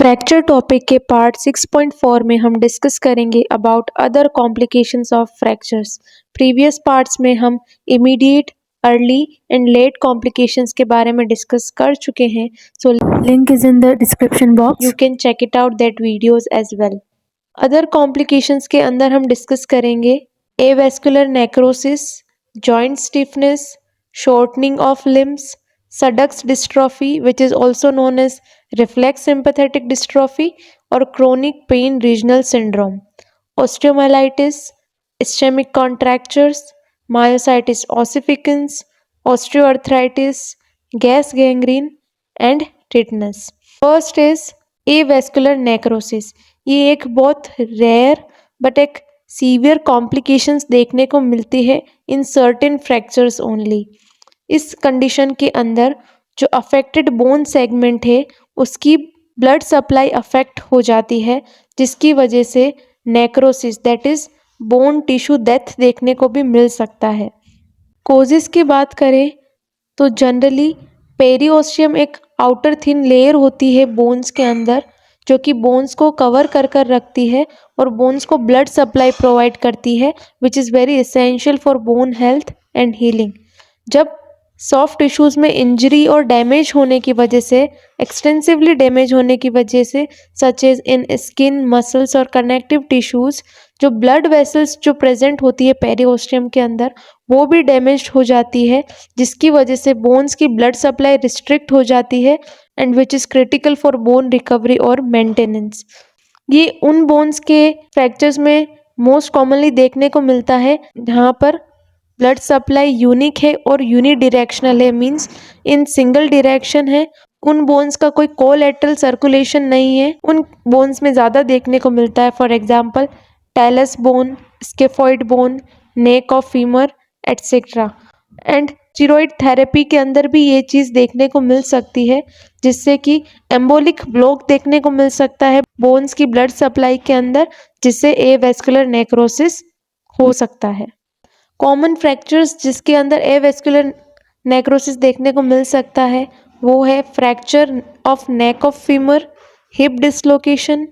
Fracture topic के part 6.4 में हम डिस्कस करेंगे about other complications of fractures. Previous parts में हम immediate, early and late complications के बारे में डिस्कस कर चुके हैं। So link is in the description box, you can check it out that videos as well. Other complications के अंदर हम डिस्कस करेंगे avascular necrosis, joint stiffness, shortening of limbs, Sudeck's dystrophy which is also known as reflex sympathetic dystrophy or chronic pain regional syndrome, osteomyelitis, ischemic contractures, myositis ossificans, osteoarthritis, gas gangrene and tetanus. First is avascular necrosis. ये एक बहुत rare but एक severe complications देखने को मिलती है in certain fractures only. इस condition के अंदर जो अफेक्टेड बोन सेगमेंट है उसकी ब्लड सप्लाई अफेक्ट हो जाती है, जिसकी वजह से necrosis that is bone tissue death देखने को भी मिल सकता है। कोजेस की बात करें तो जनरली पेरिओस्टियम एक आउटर थिन लेयर होती है बोन्स के अंदर, जो कि बोन्स को कवर कर कर रखती है और बोन्स को ब्लड सप्लाई प्रोवाइड करती है, which is very essential for bone health and healing. जब सॉफ्ट टिश्यूज़ में इंजरी और डैमेज होने की वजह से, एक्सटेंसिवली डैमेज होने की वजह से, such as in skin, muscles और कनेक्टिव टिश्यूज़, जो ब्लड वेसल्स जो प्रेजेंट होती है पेरिओस्टियम के अंदर वो भी डैमेज हो जाती है, जिसकी वजह से बोन्स की ब्लड सप्लाई रिस्ट्रिक्ट हो जाती है and which is critical for bone recovery और मेंटेनेंस। ये उन बोन्स के फ्रैक्चर्स में मोस्ट कॉमनली देखने को मिलता है जहाँ पर ब्लड सप्लाई यूनिक है और यूनिडिरेक्शनल है, मींस इन सिंगल डायरेक्शन है। उन बोन्स का कोई कोलैटरल सर्कुलेशन नहीं है, उन बोन्स में ज़्यादा देखने को मिलता है। For example talus bone, scaphoid bone, neck of femur etcetera. And steroid therapy के अंदर भी ये चीज़ देखने को मिल सकती है, जिससे कि एम्बोलिक ब्लॉक देखने को मिल सकता है बोन्स की ब्लड सप्लाई के अंदर, जिससे एवेस्कुलर नेक्रोसिस हो सकता है। कॉमन फ्रैक्चर्स जिसके अंदर एवेस्कुलर नेक्रोसिस देखने को मिल सकता है वो है fracture of neck of femur, hip dislocation,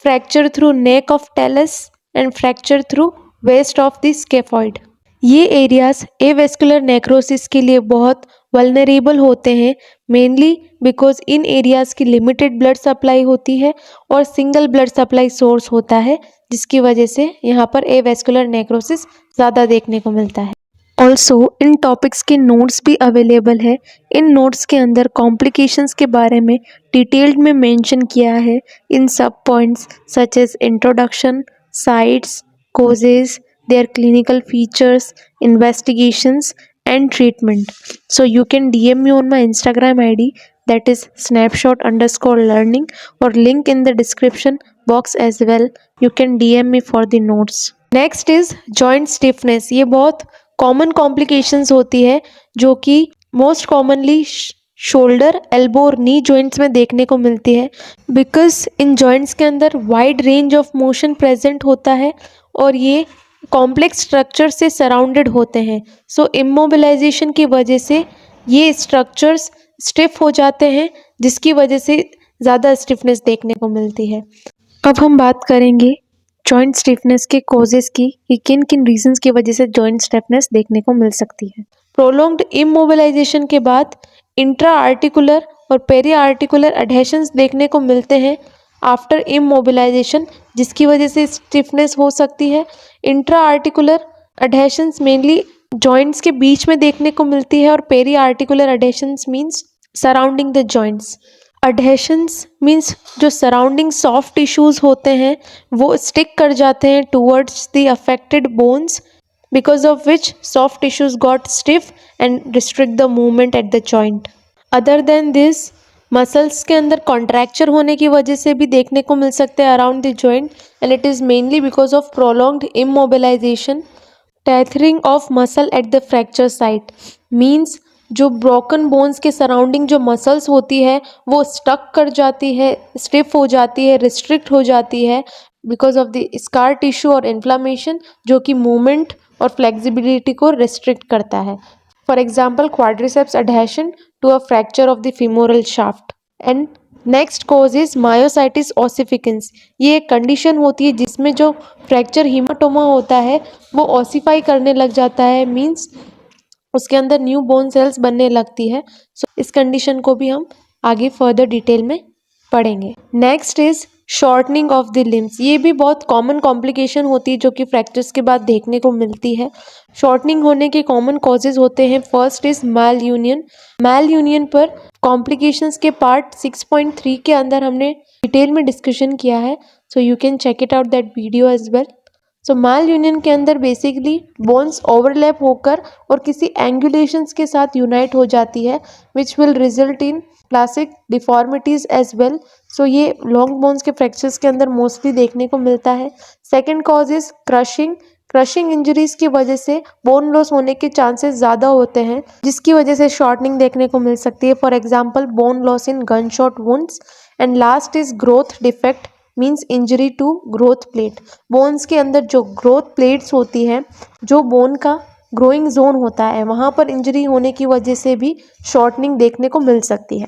fracture through neck of talus and fracture through waist of the scaphoid. ये एरियाज एवेस्कुलर नेक्रोसिस के लिए बहुत वल्नरेबल होते हैं, मेनली बिकॉज इन एरियाज की लिमिटेड ब्लड सप्लाई होती है और सिंगल ब्लड सप्लाई सोर्स होता है, जिसकी वजह से यहाँ पर एवेस्कुलर नेक्रोसिस ज़्यादा देखने को मिलता है। ऑल्सो इन टॉपिक्स के नोट्स भी अवेलेबल है। इन नोट्स के अंदर कॉम्प्लिकेशंस के बारे में डिटेल्ड में मेंशन किया है इन सब points such as introduction, sites, causes, their clinical features, investigations and treatment. So you can DM me on my Instagram ID, that is snapshot_learning, or link in the description box as well. You can DM me for the notes. Next is joint stiffness. ये बहुत common complications होती है जो कि most commonly shoulder, elbow और नी joints में देखने को मिलती है, बिकॉज इन जॉइंट्स के अंदर wide range of motion present होता है और ये कॉम्प्लेक्स स्ट्रक्चर से सराउंडेड होते हैं। सो इमोबिलाइजेशन की वजह से ये स्ट्रक्चर्स स्टिफ हो जाते हैं, जिसकी वजह से ज़्यादा स्टिफनेस देखने को मिलती है। अब हम बात करेंगे जॉइंट स्टिफनेस के कॉजेज़ की कि किन किन रीजंस की वजह से जॉइंट स्टिफनेस देखने को मिल सकती है। प्रोलॉन्ग्ड इमोबिलाइजेशन के बाद इंट्रा आर्टिकुलर और पेरी आर्टिकुलर एडहेशंस देखने को मिलते हैं आफ्टर इमोबिलाइजेशन, जिसकी वजह से स्टिफनेस हो सकती है। Intra articular adhesions mainly joints के बीच में देखने को मिलती है और peri articular adhesions means surrounding the joints. Adhesions means जो सराउंडिंग सॉफ्ट टिश्यूज़ होते हैं वो स्टिक कर जाते हैं towards the affected bones, because of which soft tissues got stiff and restrict the movement at the joint. Other than this, muscles के अंदर contracture होने की वजह से भी देखने को मिल सकते हैं around the joint, and it is mainly because of prolonged immobilization. Tethering of muscle at the fracture site means जो ब्रोकन बोन्स के सराउंडिंग जो मसल्स होती है वो स्टक कर जाती है, स्टिफ हो जाती है, रिस्ट्रिक्ट हो जाती है because of the scar tissue और इन्फ्लामेशन, जो कि मूवमेंट और फ्लेक्सिबिलिटी को रिस्ट्रिक्ट करता है। For example quadriceps adhesion to a fracture of the femoral shaft and next cause is myositis ossificans. ये एक कंडीशन होती है जिसमें जो फ्रैक्चर हीमाटोमा होता है वो ओसिफाई करने लग जाता है, मीन्स उसके अंदर न्यू बोन सेल्स बनने लगती है। इस कंडीशन को भी हम आगे फर्दर डिटेल में पढ़ेंगे। Next is shortening of the limbs. ये भी बहुत कॉमन कॉम्प्लिकेशन होती है जो कि फ्रैक्चर्स के बाद देखने को मिलती है। शॉर्टनिंग होने के कॉमन कॉजेज होते हैं। First is malunion. Malunion पर कॉम्प्लिकेशंस के पार्ट 6.3 के अंदर हमने डिटेल में डिस्कशन किया है, so you can check it out that video as well. So malunion के अंदर बेसिकली बोन्स ओवरलैप होकर और किसी एंगुलेशंस के साथ यूनाइट हो जाती है, which will result in classic deformities as well. So ये लॉन्ग बोन्स के फ्रैक्चर्स के अंदर मोस्टली देखने को मिलता है। Second cause is crushing. Crushing injuries की वजह से बोन लॉस होने के चांसेस ज़्यादा होते हैं, जिसकी वजह से शॉर्टनिंग देखने को मिल सकती है। For example bone loss in gunshot wounds. And last is growth defect, means injury to growth plate. Bones के अंदर जो ग्रोथ प्लेट्स होती हैं, जो बोन का ग्रोइंग जोन होता है, वहाँ पर इंजरी होने की वजह से भी शॉर्टनिंग देखने को मिल सकती है।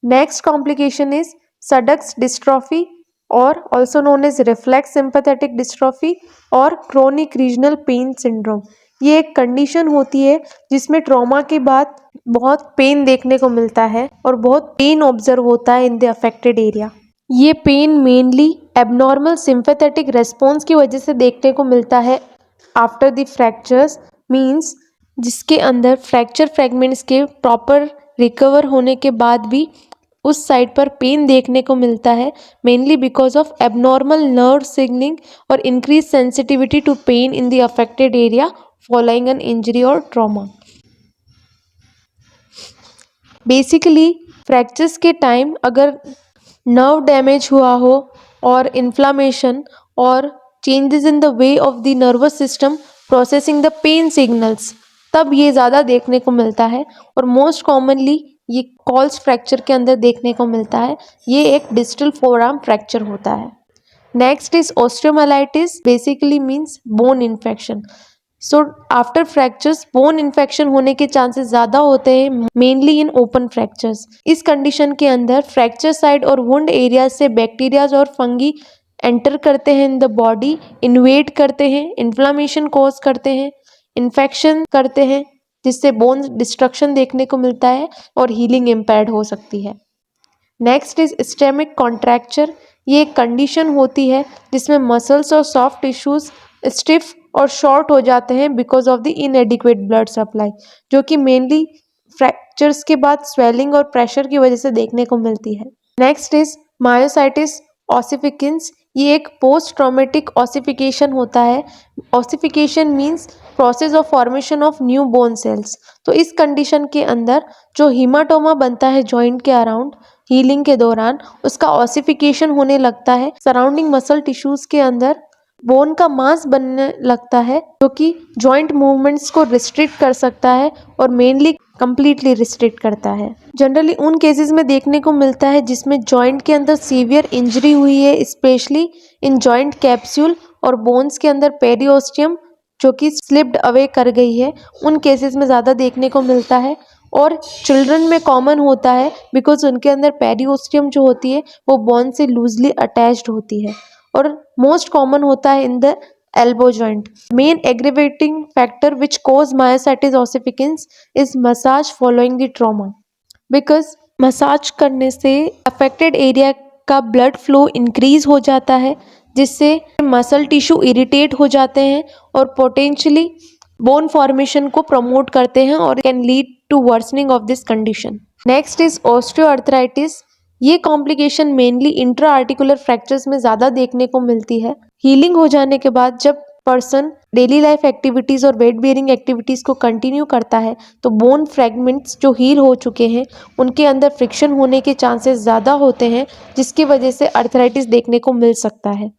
Next complication is Sudeck's dystrophy और also known as reflex sympathetic dystrophy और क्रोनिक रीजनल पेन सिंड्रोम। ये एक कंडीशन होती है जिसमें ट्रॉमा के बाद बहुत पेन देखने को मिलता है और बहुत पेन ऑब्जर्व होता है इन द अफेक्टेड एरिया। ये pain mainly abnormal sympathetic response की वजह से देखने को मिलता है आफ्टर द फ्रैक्चर्स, मीन्स जिसके अंदर फ्रैक्चर फ्रैगमेंट्स के प्रॉपर रिकवर होने के बाद भी उस साइड पर पेन देखने को मिलता है, mainly because of abnormal nerve signalling और increase sensitivity to pain in the affected area following an injury और ट्रॉमा। बेसिकली फ्रैक्चर्स के टाइम अगर नर्व डैमेज हुआ हो और इन्फ्लामेशन और changes in the way of the nervous system processing the pain signals, तब ये ज़्यादा देखने को मिलता है और मोस्ट कॉमनली ये कॉल्स फ्रैक्चर के अंदर देखने को मिलता है। ये एक डिस्टल फोरआर्म फ्रैक्चर होता है। Next is osteomyelitis, basically means bone infection. So after fractures bone infection होने के चांसेस ज़्यादा होते हैं, मेनली इन ओपन फ्रैक्चर्स। इस कंडीशन के अंदर फ्रैक्चर साइड और वुंड एरिया से बैक्टीरियाज और फंगी एंटर करते हैं इन द बॉडी, इन्वेड करते हैं, इन्फ्लामेशन कॉज करते हैं, इन्फेक्शन करते हैं, जिससे बोन डिस्ट्रक्शन देखने को मिलता है और हीलिंग इम्पेयर्ड हो सकती है। Next is स्टेमिक contracture. ये एक कंडीशन होती है जिसमें मसल्स और सॉफ्ट टिश्यूज स्टिफ और शॉर्ट हो जाते हैं because of the इनएडिक्वेट blood supply, जो कि मेनली फ्रैक्चर्स के बाद स्वेलिंग और प्रेशर की वजह से देखने को मिलती है। Next is myositis ossificans. ये एक पोस्ट ट्रॉमेटिक ओसिफिकेशन होता है। Ossification means process of formation of new bone cells. तो इस कंडीशन के अंदर जो हीमाटोमा बनता है जॉइंट के अराउंड हीलिंग के दौरान, उसका ऑसिफिकेशन होने लगता है। सराउंडिंग मसल टिश्यूज के अंदर बोन का मास बनने लगता है, जो कि जॉइंट मूवमेंट्स को रिस्ट्रिक्ट कर सकता है और मेनली कंप्लीटली रिस्ट्रिक्ट करता है। जनरली उन केसेस में देखने को मिलता है जिसमें जॉइंट के अंदर सीवियर इंजरी हुई है, स्पेशली इन जॉइंट कैप्सूल और बोन्स के अंदर पेरिओस्टियम जो कि स्लिप्ड अवे कर गई है, उन केसेस में ज़्यादा देखने को मिलता है। और चिल्ड्रन में कॉमन होता है बिकॉज उनके अंदर पेरिओस्टियम जो होती है वो बोन से लूजली अटैच्ड होती है। और मोस्ट कॉमन होता है in the elbow joint. Main aggravating factor which cause myositis ossificans is massage following the trauma, because massage करने से अफेक्टेड एरिया का ब्लड फ्लो इंक्रीज हो जाता है, जिससे मसल टिश्यू इरिटेट हो जाते हैं और पोटेंशियली बोन फॉर्मेशन को प्रमोट करते हैं और can lead to worsening of this condition. Next is osteoarthritis. ये complication mainly intra articular fractures में ज़्यादा देखने को मिलती है। हीलिंग हो जाने के बाद जब पर्सन डेली लाइफ एक्टिविटीज़ और वेट बेयरिंग एक्टिविटीज़ को कंटिन्यू करता है तो बोन फ्रैगमेंट्स जो हील हो चुके हैं उनके अंदर फ्रिक्शन होने के चांसेस ज़्यादा होते हैं, जिसकी वजह से अर्थराइटिस देखने को मिल सकता है।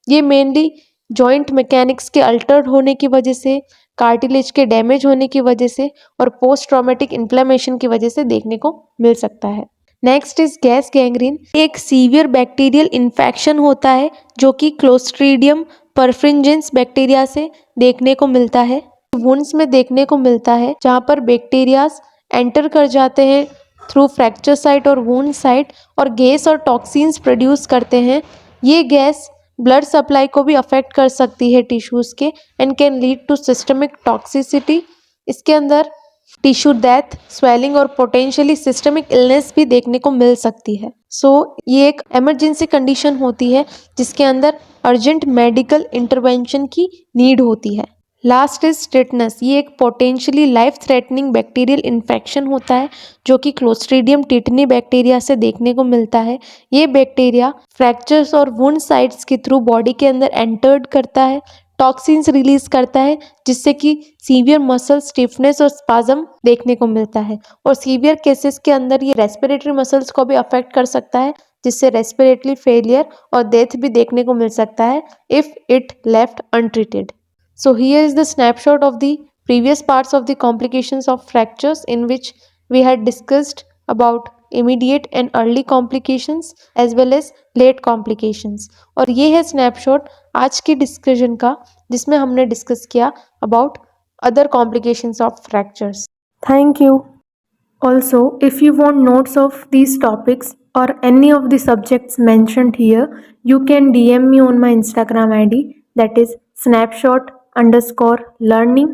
ये मेनली जॉइंट मैकेनिक्स के अल्टर्ड होने की वजह से, कार्टिलेज के डैमेज होने की वजह से और पोस्ट ट्रॉमेटिक इन्फ्लेमेशन की वजह से देखने को मिल सकता है। Next is gas gangrene. एक सीवियर बैक्टीरियल इन्फेक्शन होता है जो कि क्लोस्ट्रीडियम परफ्रिंजेंस बैक्टीरिया से देखने को मिलता है। वुंड्स में देखने को मिलता है जहाँ पर बैक्टीरियाज एंटर कर जाते हैं थ्रू फ्रैक्चर साइट और वुंड साइट और गैस और टॉक्सिन्स प्रोड्यूस करते हैं। ये गैस ब्लड सप्लाई को भी अफेक्ट कर सकती है टिश्यूज़ के and can lead to systemic toxicity. इसके अंदर टिश्यू डेथ, स्वेलिंग और पोटेंशियली सिस्टमिक इलनेस भी देखने को मिल सकती है। ये एक इमरजेंसी कंडीशन होती है जिसके अंदर अर्जेंट मेडिकल इंटरवेंशन की नीड होती है। Last is tetanus. ये एक potentially life threatening bacterial infection होता है जो कि क्लोस्ट्रीडियम टिटनी बैक्टीरिया से देखने को मिलता है। ये बैक्टीरिया फ्रैक्चर्स और वुंड साइट्स के थ्रू बॉडी के अंदर एंटर्ड करता है, टॉक्सिन्स रिलीज करता है जिससे कि सीवियर मसल स्टिफनेस और स्पाज्म देखने को मिलता है। और सीवियर केसेस के अंदर ये रेस्पिरेटरी मसल्स को भी अफेक्ट कर सकता है जिससे रेस्पिरेटरी फेलियर और डेथ भी देखने को मिल सकता है if it left untreated. So here is the snapshot of the previous parts of the complications of fractures in which we had discussed about immediate and early complications as well as late complications। और ये है snapshot आज की discussion का जिसमें हमने discuss किया about other complications of fractures। Thank you। Also, if you want notes of these topics or any of the subjects mentioned here, you can DM me on my Instagram ID, that is snapshot_learning।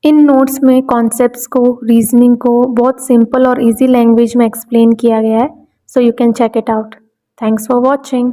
In notes में concepts को, reasoning को बहुत simple और easy language में explain किया गया है, so you can check it out. Thanks for watching.